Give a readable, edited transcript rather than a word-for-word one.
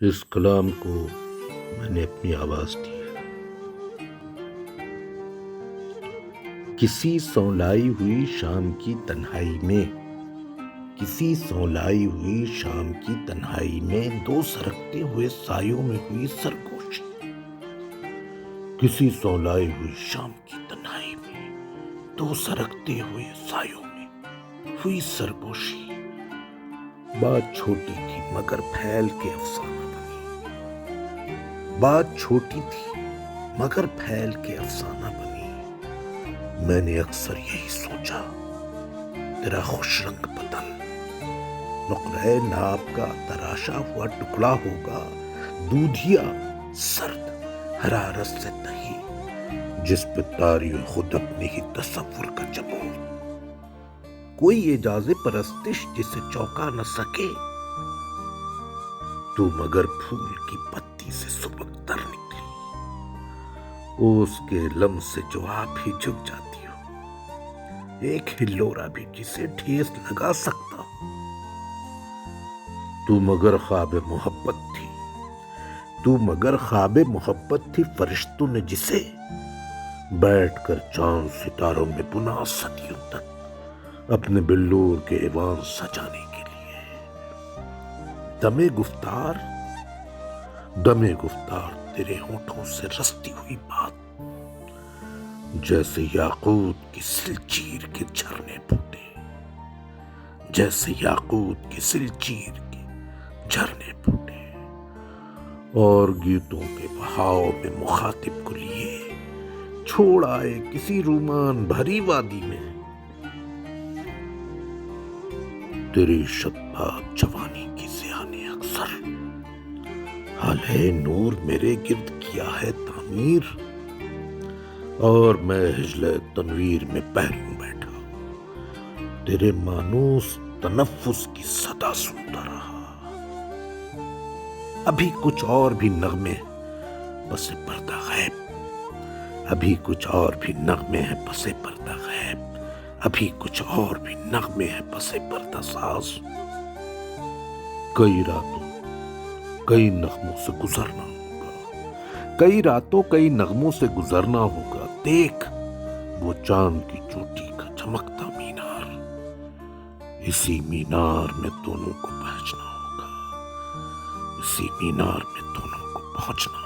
اس کلام کو میں نے اپنی آواز دی ہے۔ کسی سولائی ہوئی شام کی تنہائی میں، کسی سولائی ہوئی شام کی تنہائی میں، دو سرکتے ہوئے سایوں میں ہوئی سرگوشی۔ کسی سولائی ہوئی شام کی تنہائی میں، دو سرکتے ہوئے سایوں میں ہوئی سرگوشی۔ بات چھوٹی تھی مگر پھیل کے افسانہ بنی، بات چھوٹی تھی مگر پھیل کے افسانہ بنی۔ میں نے اکثر یہی سوچا، تیرا خوش رنگ بدن نقرۂ ناب کا تراشا ہوا ٹکڑا ہوگا، دودھیا سرد حرارت سے تہی، جس پہ طاری خود اپنے ہی تصور کا جمود۔ کوئی اعجاز پرستش جسے چونکا نہ سکے، تو مگر پھول کی پتی سے سبک تر نکلی، اس کے لمس سے جو آپ ہی جھک جاتی ہو، ایک ہلورا بھی جسے ٹھیس لگا سکتا ہو۔ تو مگر خواب محبت تھی، تو مگر خواب محبت تھی، فرشتوں نے جسے بیٹھ کر چاند ستاروں میں بنا صدیوں تک اپنے بلور کے ایوان سجانے کے لیے۔ دمے گفتار تیرے ہونٹوں سے رستی ہوئی بات، جیسے یاقوت کی سلچیر کے جھرنے پھوٹے، جیسے یاقوت کی سلچیر کے جھرنے پھوٹے، اور گیتوں کے بہاؤ میں مخاطب کو لیے چھوڑ آئے کسی رومان بھری وادی میں۔ تیری شدباب جوانی کی ضیاء نے اکثر حال ہے نور میرے گرد کیا ہے تعمیر، اور میں ہجلِ تنویر میں پہلوں بیٹھا تیرے مانوس تنفس کی صدا سنتا رہا۔ ابھی کچھ اور بھی نغمے پس پردہ غیب، ابھی کچھ اور بھی نغمے ہیں پس پردہ غیب، ابھی کچھ اور بھی نغمے ہیں پس پردہ ساز۔ کئی راتوں کئی نغموں سے گزرنا ہوگا، کئی راتوں کئی نغموں سے گزرنا ہوگا، دیکھ وہ چاند کی چوٹی کا چمکتا مینار، اسی مینار میں دونوں کو پہنچنا ہوگا، اسی مینار میں دونوں کو پہنچنا